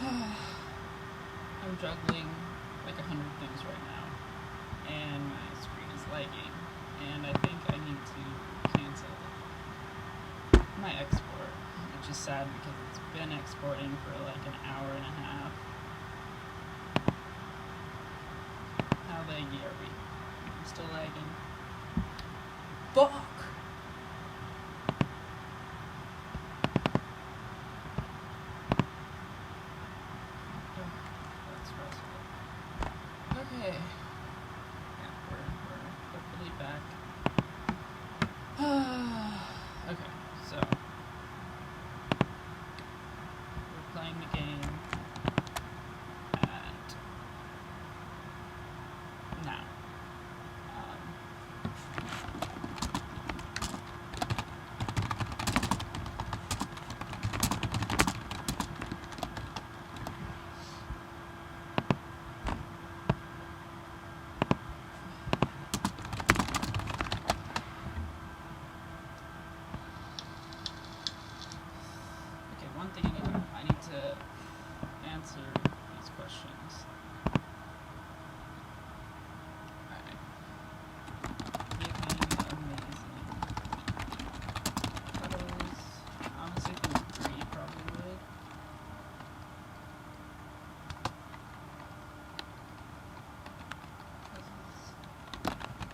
I'm juggling like 100 things right now, and my screen is lagging, and I think I need to cancel my export, which is sad because it's been exporting for like an hour and a half. How laggy are we? I'm still lagging. Fuck! That's stressful. Okay. Yeah, we're hopefully back. Okay, so we're playing the game at now. Okay, one thing I need to answer these questions. Alright. Give me amazing photos. Honestly, I think 3 probably would. This is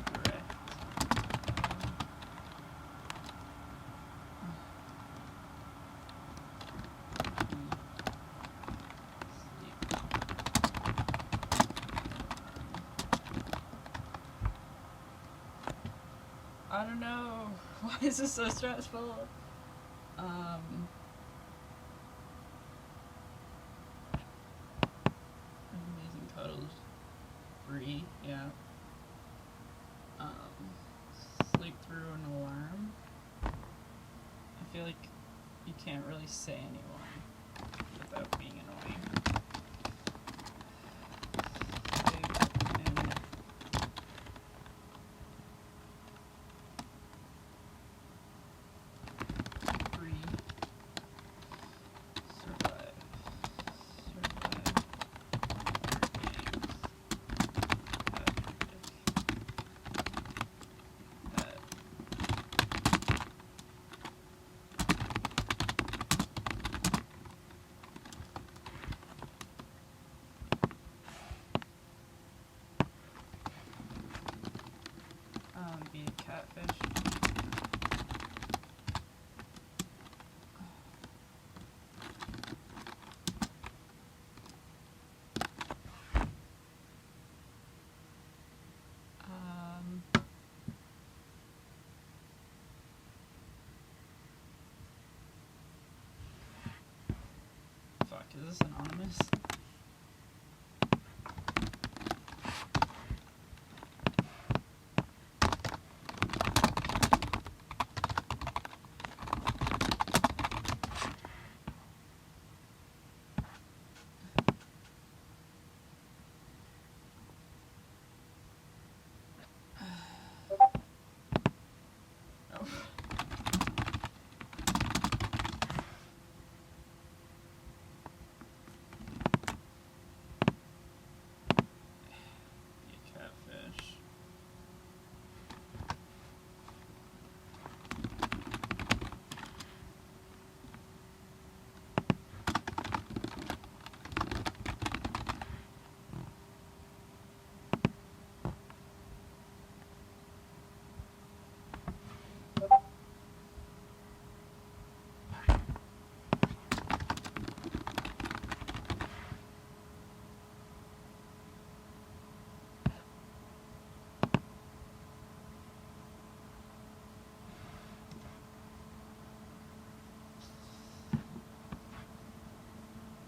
correct. I don't know. Why is this so stressful? Amazing photos. 3, yeah. Sleep through an alarm. I feel like you can't really say anyone without being annoying. Sleep in 3. Survive. Be a catfish. Fuck, is this anonymous? Oh. Be a catfish.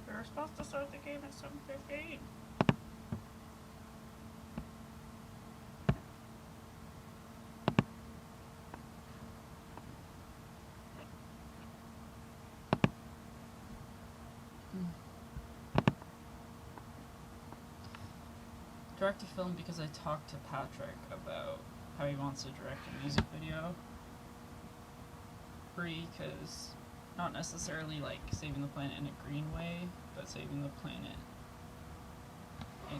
We were supposed to start the game at 7:15. Direct a film because I talked to Patrick about how he wants to direct a music video. 3 because not necessarily like saving the planet in a green way, but saving the planet in,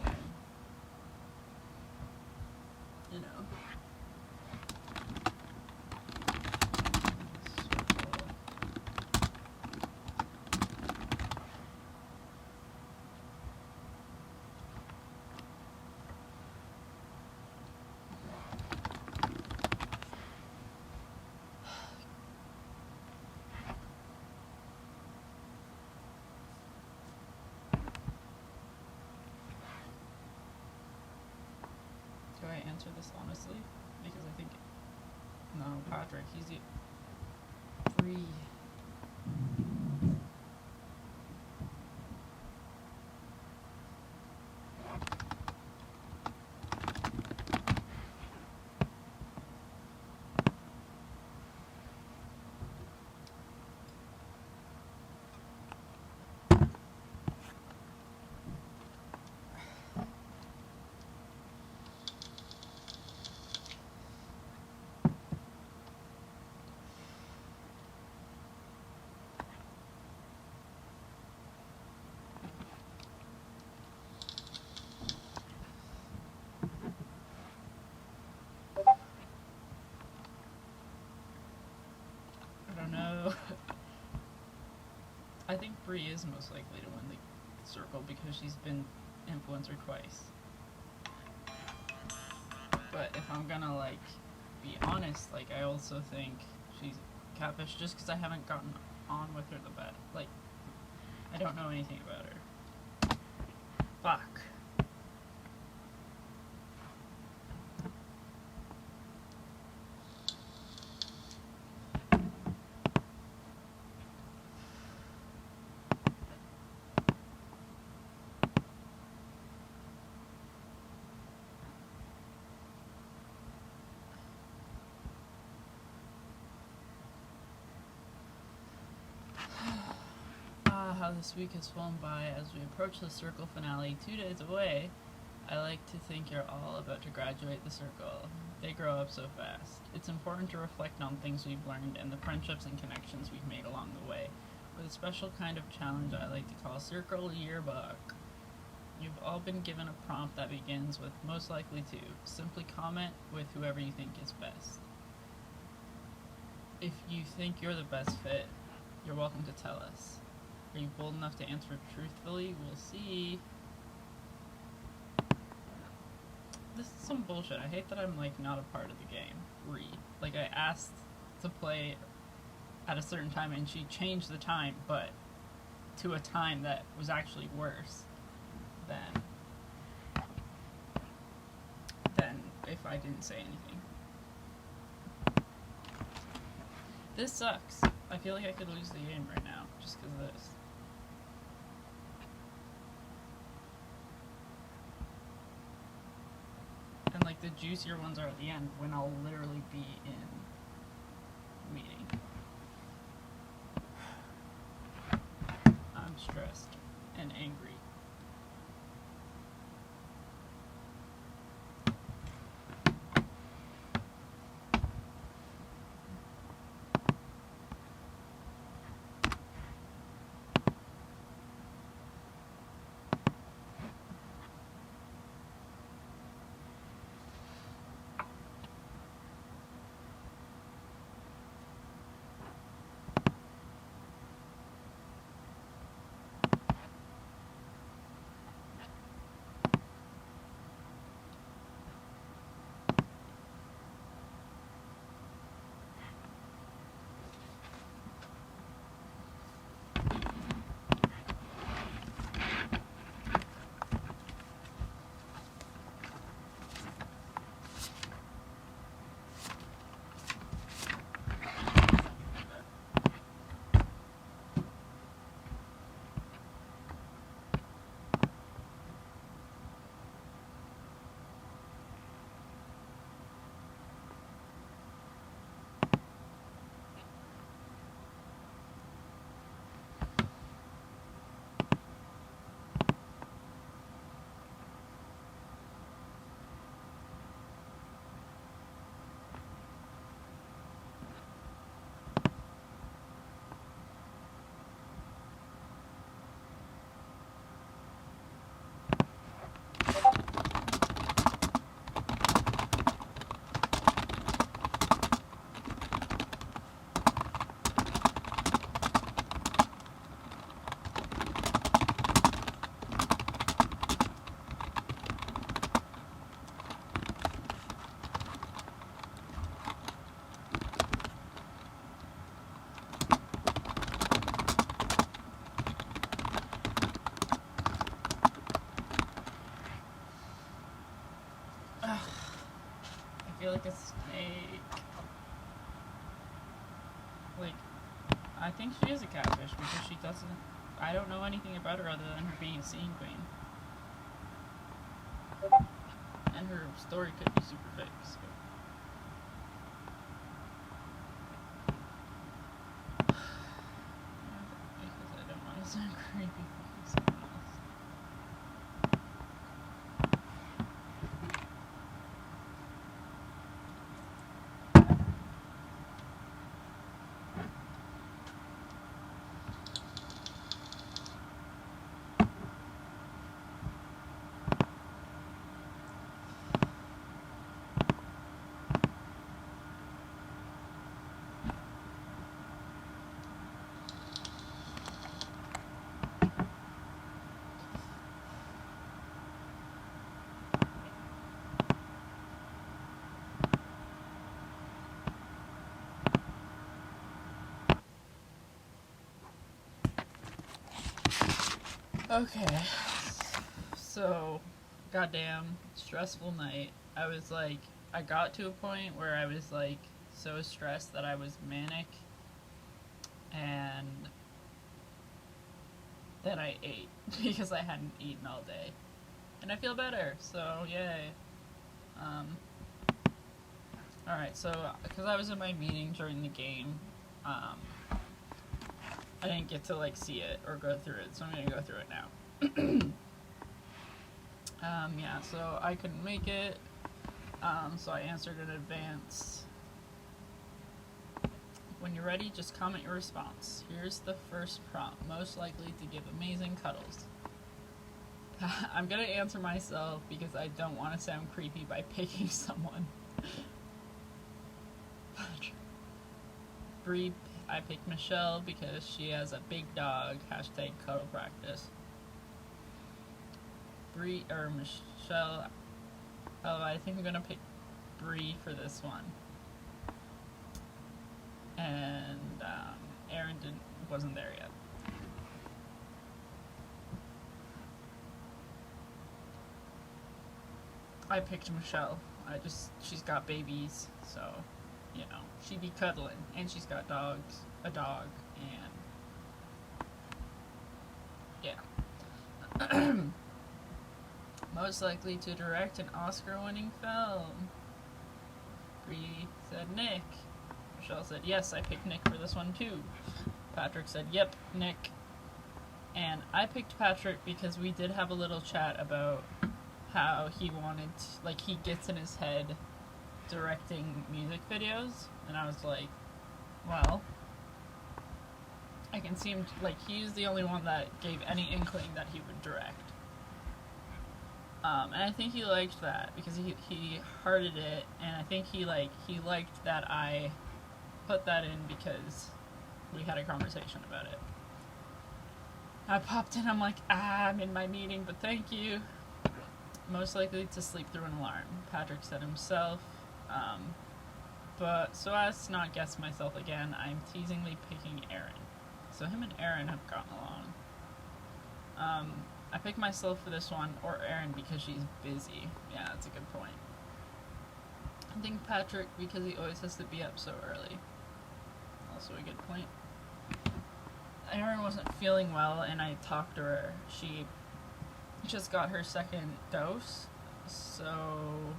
you know, circle. Do I answer this honestly? Because I think no, Patrick, he's free. I don't know. I think Bree is most likely to win the circle because she's been influencer twice. But if I'm gonna like be honest, like I also think she's catfish just because I haven't gotten on with her the best. Like I don't know anything about her. Fuck. How this week has flown by as we approach the circle finale 2 days away. I like to think you're all about to graduate the circle. They grow up so fast. It's important to reflect on things we've learned and the friendships and connections we've made along the way, with a special kind of challenge I like to call Circle Yearbook. You've all been given a prompt that begins with most likely to. Simply comment with whoever you think is best. If you think you're the best fit, you're welcome to tell us. Are you bold enough to answer truthfully? We'll see. This is some bullshit. I hate that I'm like not a part of the game. Like I asked to play at a certain time and she changed the time, but to a time that was actually worse than if I didn't say anything. This sucks. I feel like I could lose the game right now just because of this. And like the juicier ones are at the end when I'll literally be in meeting. I'm stressed and angry. feel like a snake. Like, I think she is a catfish because she doesn't. I don't know anything about her other than her being a scene queen. And her story could be super fake, so. Because I don't want to sound creepy for someone else. Okay, so, goddamn, stressful night. I was like, I got to a point where I was like so stressed that I was manic, and then I ate because I hadn't eaten all day. And I feel better, so yay. Alright, so, because I was in my meeting during the game, I didn't get to, like, see it or go through it, so I'm gonna go through it now. Yeah, so I couldn't make it, so I answered in advance. When you're ready, just comment your response. Here's the first prompt, most likely to give amazing cuddles. I'm gonna answer myself because I don't want to sound creepy by picking someone. Bree, I picked Michelle because she has a big dog. Hashtag cuddle practice. Bree or Michelle. Oh, I think I'm gonna pick Bree for this one. And Aaron wasn't there yet. I picked Michelle. She's got babies, so, you know, she'd be cuddling, and she's got a dog, and yeah. Most likely to direct an Oscar-winning film. Bree said Nick. Michelle said yes, I picked Nick for this one too. Patrick said yep, Nick. And I picked Patrick because we did have a little chat about how he wanted, like, he gets in his head directing music videos, and I was like, well, I can see him, like, he's the only one that gave any inkling that he would direct. And I think he liked that because he hearted it, and I think he liked that I put that in because we had a conversation about it. I popped in, I'm like, I'm in my meeting, but thank you. Most likely to sleep through an alarm. Patrick said himself. But so as to not guess myself again, I'm teasingly picking Aaron. So him and Aaron have gotten along. I picked myself for this one, or Aaron, because she's busy. Yeah, that's a good point. I think Patrick because he always has to be up so early. Also a good point. Aaron wasn't feeling well, and I talked to her. She just got her second dose, so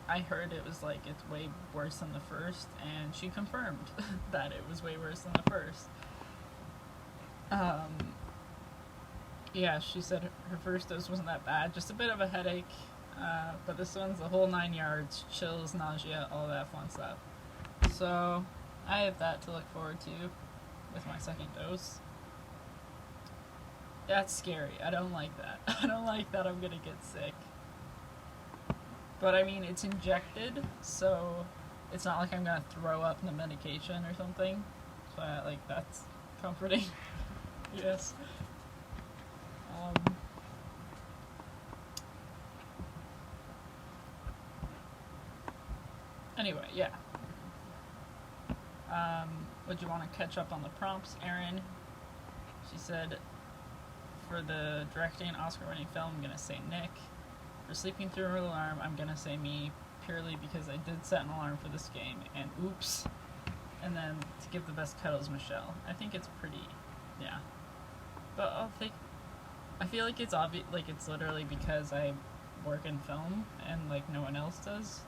I heard it was like it's way worse than the first, and she confirmed that it was way worse than the first. Yeah, she said her first dose wasn't that bad, just a bit of a headache, but this one's the whole 9 yards, chills, nausea, all that fun stuff. So I have that to look forward to with my second dose. That's scary. I don't like that. I don't like that I'm gonna get sick. But I mean, it's injected, so it's not like I'm gonna throw up the medication or something. So that's comforting. Yes. Anyway, yeah. Would you want to catch up on the prompts, Erin? She said, for the directing an Oscar-winning film, I'm gonna say Nick. For sleeping through an alarm, I'm gonna say me. purely because I did set an alarm for this game, and oops. And then to give the best cuddles, Michelle. I think it's pretty, yeah. But I feel like it's obvious, like it's literally because I work in film and like no one else does.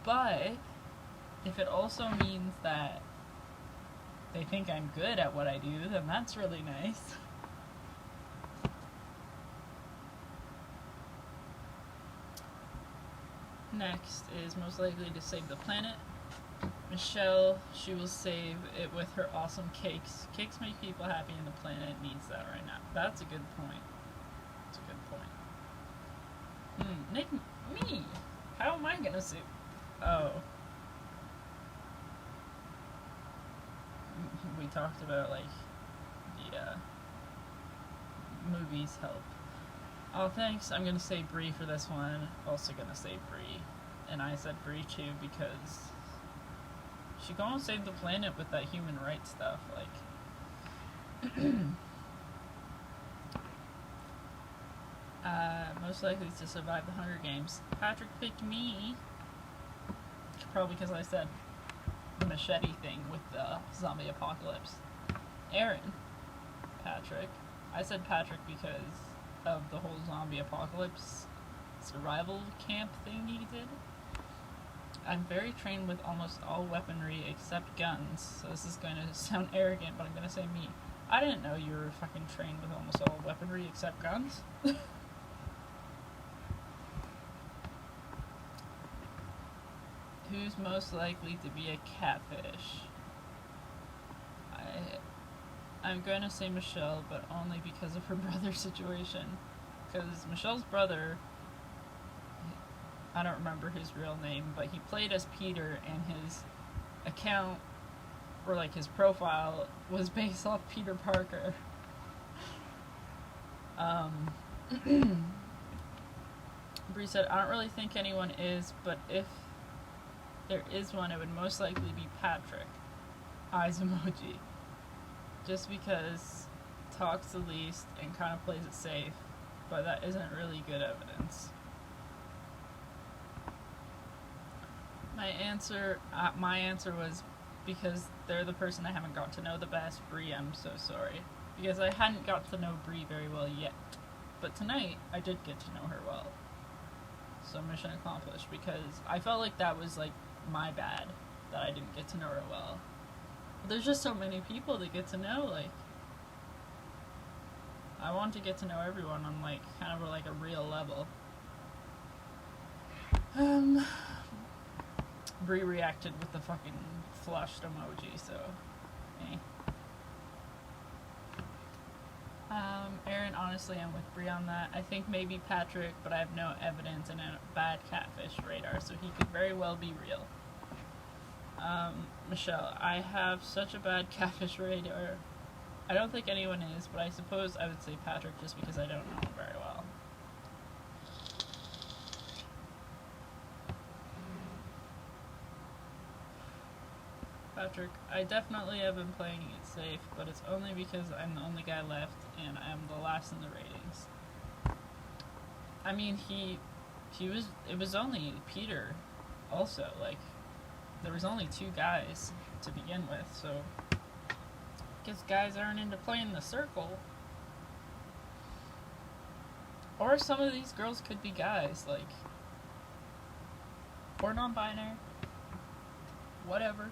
But if it also means that they think I'm good at what I do, then that's really nice. Next is most likely to save the planet. Michelle, she will save it with her awesome cakes. Cakes make people happy and the planet needs that right now. That's a good point. That's a good point. Nick, me? How am I gonna save? Oh. We talked about, like, the, movies help. Oh, thanks. I'm gonna say Bree for this one. Also gonna say Bree. And I said Bree too because she gonna save the planet with that human rights stuff, like. Most likely to survive the Hunger Games. Patrick picked me. Probably because I said the machete thing with the zombie apocalypse. Aaron. Patrick. I said Patrick because of the whole zombie apocalypse survival camp thing he did. I'm very trained with almost all weaponry except guns, so this is going to sound arrogant, but I'm going to say me. I didn't know you were fucking trained with almost all weaponry except guns. Who's most likely to be a catfish? I'm going to say Michelle, but only because of her brother's situation. Because Michelle's brother, I don't remember his real name, but he played as Peter, and his account, or like his profile, was based off Peter Parker. Bree said, I don't really think anyone is, but if there is one, it would most likely be Patrick. Eyes emoji. Just because talks the least and kind of plays it safe, but that isn't really good evidence. My answer was because they're the person I haven't got to know the best. Bree, I'm so sorry. Because I hadn't got to know Bree very well yet. But tonight, I did get to know her well. So mission accomplished, because I felt like that was, like, my bad, that I didn't get to know her well. But there's just so many people to get to know, like, I want to get to know everyone on, like, kind of like a real level. Bree reacted with the fucking flushed emoji, so, eh. Aaron, honestly, I'm with Bree on that. I think maybe Patrick, but I have no evidence and a bad catfish radar, so he could very well be real. Michelle, I have such a bad catfish radar. I don't think anyone is, but I suppose I would say Patrick just because I don't know him very well. Patrick, I definitely have been playing it safe, but it's only because I'm the only guy left and I'm the last in the ratings. I mean, it was only Peter also, like, there was only 2 guys to begin with, so I guess guys aren't into playing the circle. Or some of these girls could be guys, like, or non-binary, whatever.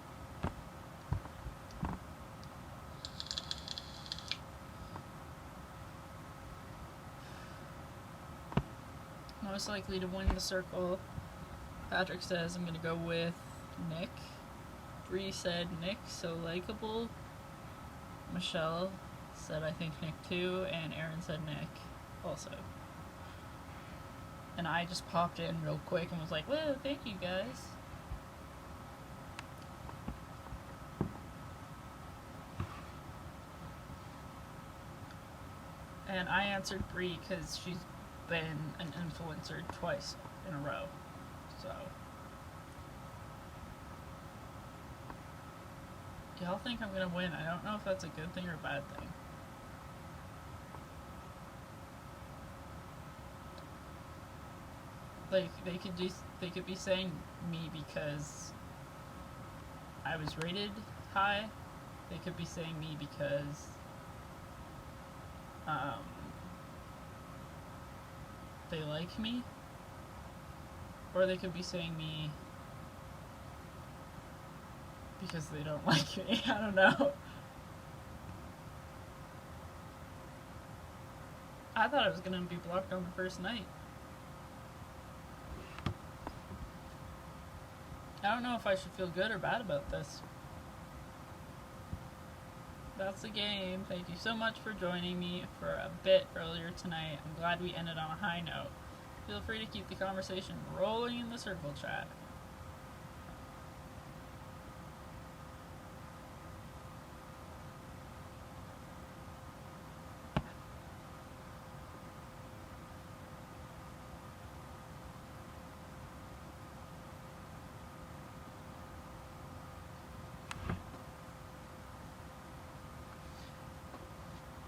Most likely to win the circle. Patrick says I'm gonna go with Nick. Bree said Nick, so likable. Michelle said I think Nick too, and Aaron said Nick also. And I just popped in real quick and was like, whoa, thank you guys. And I answered Bree because she's been an influencer twice in a row, so. Y'all think I'm gonna win. I don't know if that's a good thing or a bad thing. Like, They could be saying me because I was rated high. They could be saying me because they like me. Or they could be saying me because they don't like me. I don't know. I thought I was gonna be blocked on the first night. I don't know if I should feel good or bad about this. That's the game. Thank you so much for joining me for a bit earlier tonight. I'm glad we ended on a high note. Feel free to keep the conversation rolling in the circle chat.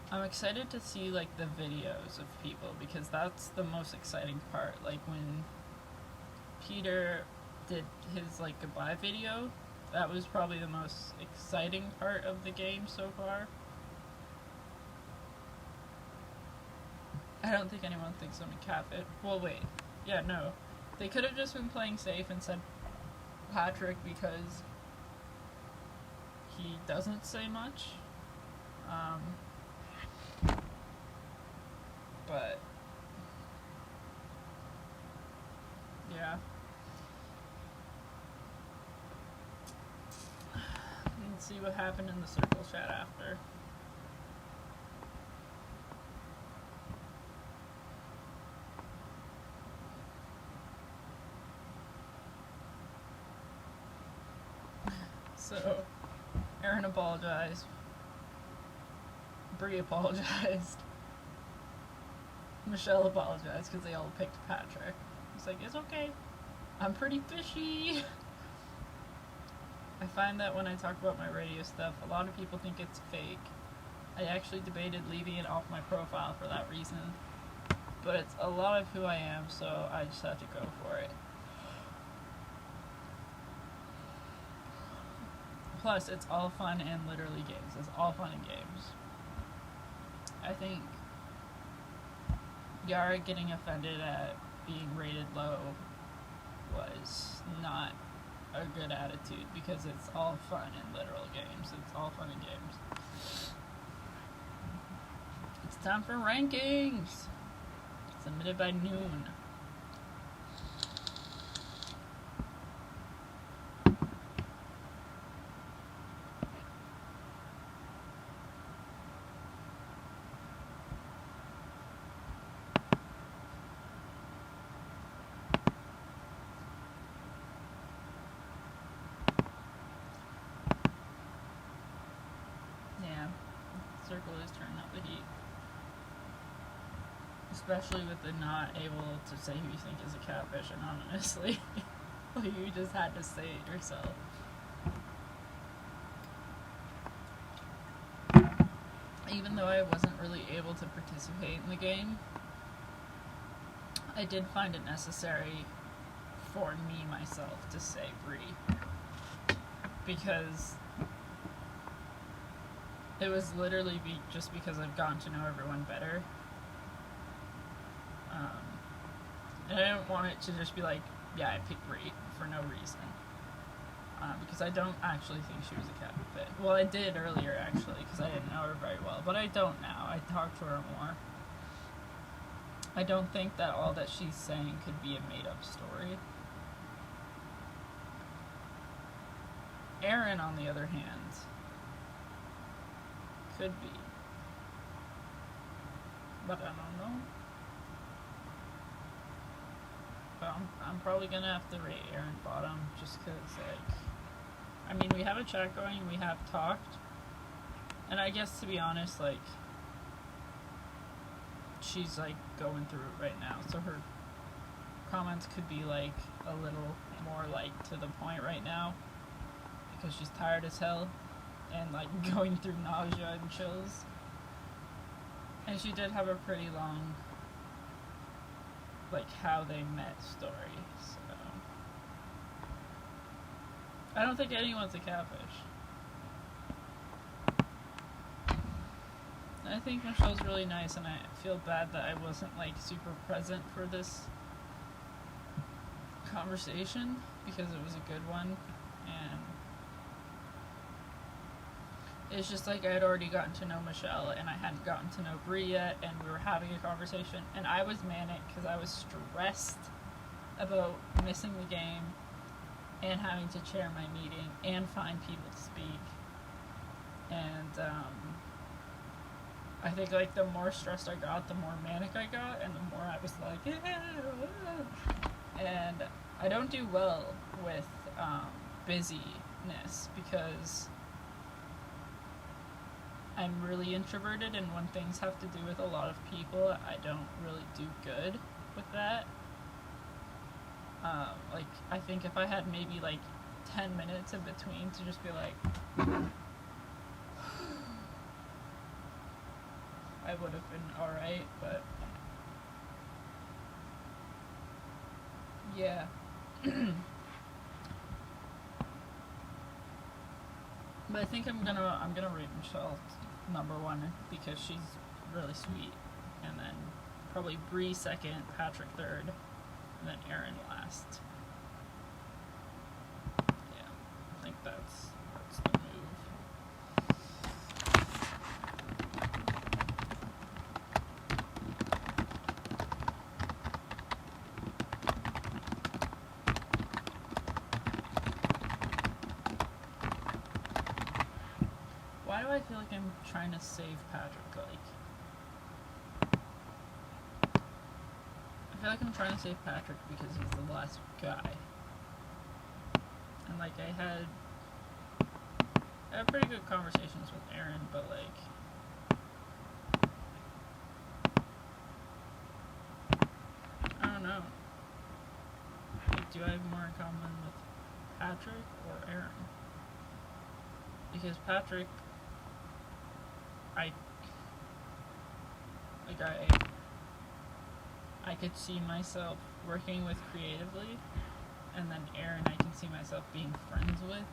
I'm excited to see like the videos of people because that's the most exciting part. Like when Peter did his like goodbye video, that was probably the most exciting part of the game so far. I don't think anyone thinks I'm a catfish. Well, wait. Yeah, no. They could have just been playing safe and said Patrick because he doesn't say much. But yeah. Let's see what happened in the circle chat after. So, Aaron apologized. Bree apologized. Michelle apologized because they all picked Patrick. He's like, it's okay. I'm pretty fishy. I find that when I talk about my radio stuff, a lot of people think it's fake. I actually debated leaving it off my profile for that reason. But it's a lot of who I am, so I just have to go for it. Plus, it's all fun and literally games. It's all fun and games. I think Yara getting offended at being rated low was not a good attitude because it's all fun in literal games. It's all fun in games. It's time for rankings! Submitted by noon. Circle is turning up the heat. Especially with the not able to say who you think is a catfish anonymously. Like you just had to say it yourself. Even though I wasn't really able to participate in the game, I did find it necessary for me, myself, to say Bree. Because it was literally just because I've gotten to know everyone better. And I don't want it to just be like, yeah, I picked Bree for no reason. Because I don't actually think she was a catfish. Well, I did earlier, actually, because I didn't know her very well. But I don't now. I talk to her more. I don't think that all that she's saying could be a made-up story. Aaron, on the other hand, could be. But I don't know. But I'm probably gonna have to rate Aaron bottom just because, like, I mean, we have a chat going, we have talked, and I guess, to be honest, like, she's, like, going through it right now, so her comments could be, like, a little more, like, to the point right now, because she's tired as hell, and, like, going through nausea and chills. And she did have a pretty long, like, how they met story, so I don't think anyone's a catfish. I think Michelle's really nice, and I feel bad that I wasn't like super present for this conversation because it was a good one, and it's just like I had already gotten to know Michelle and I hadn't gotten to know Bree yet, and we were having a conversation, and I was manic because I was stressed about missing the game and having to chair my meeting and find people to speak, and I think like the more stressed I got, the more manic I got, and the more I was like, and I don't do well with busyness because I'm really introverted, and when things have to do with a lot of people, I don't really do good with that. Like, I think if I had maybe like 10 minutes in between to just be like, I would have been alright, but yeah. But I think I'm gonna rate Michelle #1 because she's really sweet, and then probably Bree second, Patrick third, and then Aaron last. Yeah, I think that's the move. Why do I feel like I'm trying to save Patrick? Like, I feel like I'm trying to save Patrick because he's the last guy. And like I had pretty good conversations with Aaron, but like I don't know. Like, do I have more in common with Patrick or Aaron? Because Patrick, I could see myself working with creatively, and then Aaron I can see myself being friends with.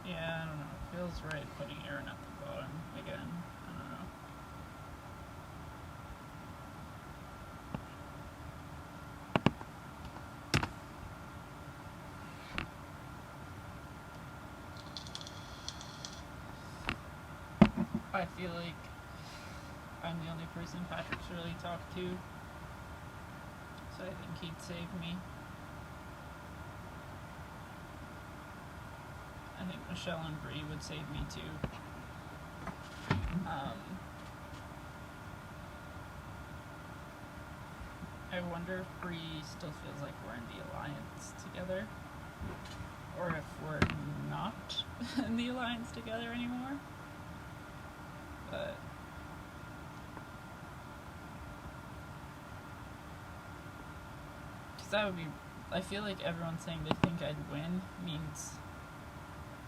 Yeah, I don't know. It feels right putting Aaron at the bottom again. I don't know. I feel like I'm the only person Patrick's really talked to, so I think he'd save me. I think Michelle and Bree would save me too. I wonder if Bree still feels like we're in the alliance together, or if we're not in the alliance together anymore. But because that would be, I feel like everyone saying they think I'd win means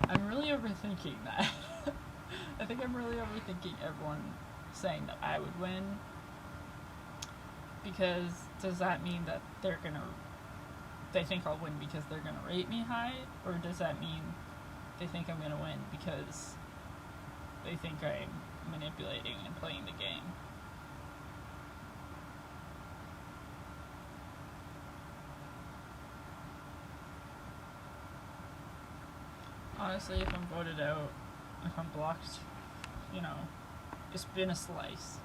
I'm really overthinking that. I think I'm really overthinking everyone saying that I would win, because does that mean that they think I'll win because they're gonna rate me high, or does that mean they think I'm gonna win because they think I'm manipulating and playing the game? Honestly, if I'm voted out, if I'm blocked, you know, it's been a slice.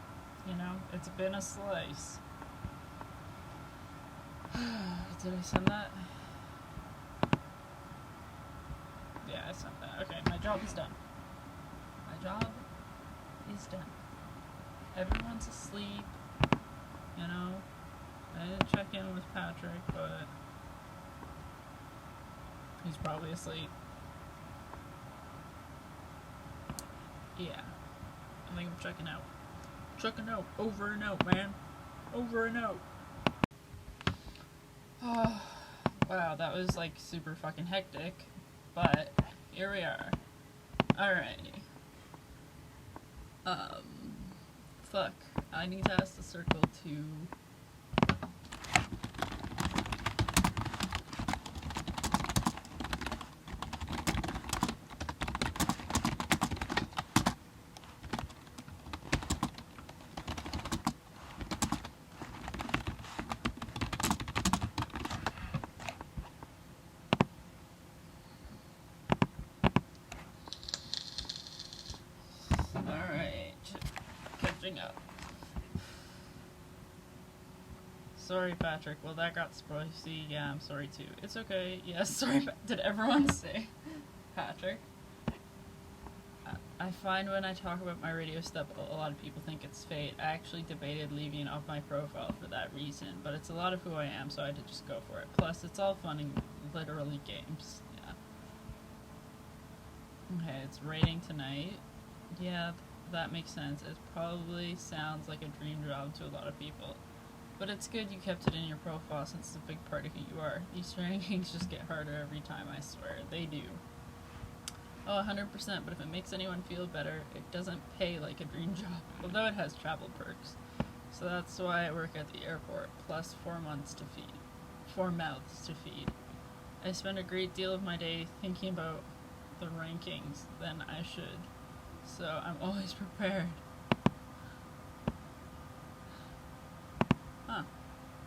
You know, it's been a slice. Did I send that? Yeah, I sent that. Okay, my job is done. My job is done. Everyone's asleep, you know. I didn't check in with Patrick, but he's probably asleep. Yeah. I think I'm checking out. Checking out. Over and out, man. Over and out. Wow, that was like super fucking hectic. But here we are. Alrighty. Fuck. I need to ask the circle to. Alright. Catching up. Sorry, Patrick. Well, that got spicy. Yeah, I'm sorry too. It's okay. Yeah, sorry. Did everyone say Patrick? I find when I talk about my radio stuff, a lot of people think it's fate. I actually debated leaving it off my profile for that reason, but it's a lot of who I am, so I had to just go for it. Plus, it's all fun and literally games. Yeah. Okay, it's raining tonight. Yeah, that makes sense. It probably sounds like a dream job to a lot of people. But it's good you kept it in your profile since it's a big part of who you are. These rankings just get harder every time, I swear. They do. Oh, 100%, but if it makes anyone feel better, it doesn't pay like a dream job, although it has travel perks. So that's why I work at the airport, plus 4 mouths to feed. I spend a great deal of my day thinking about the rankings than I should, so I'm always prepared. Huh.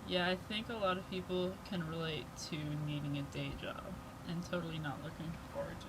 Yeah, I think a lot of people can relate to needing a day job and totally not looking forward to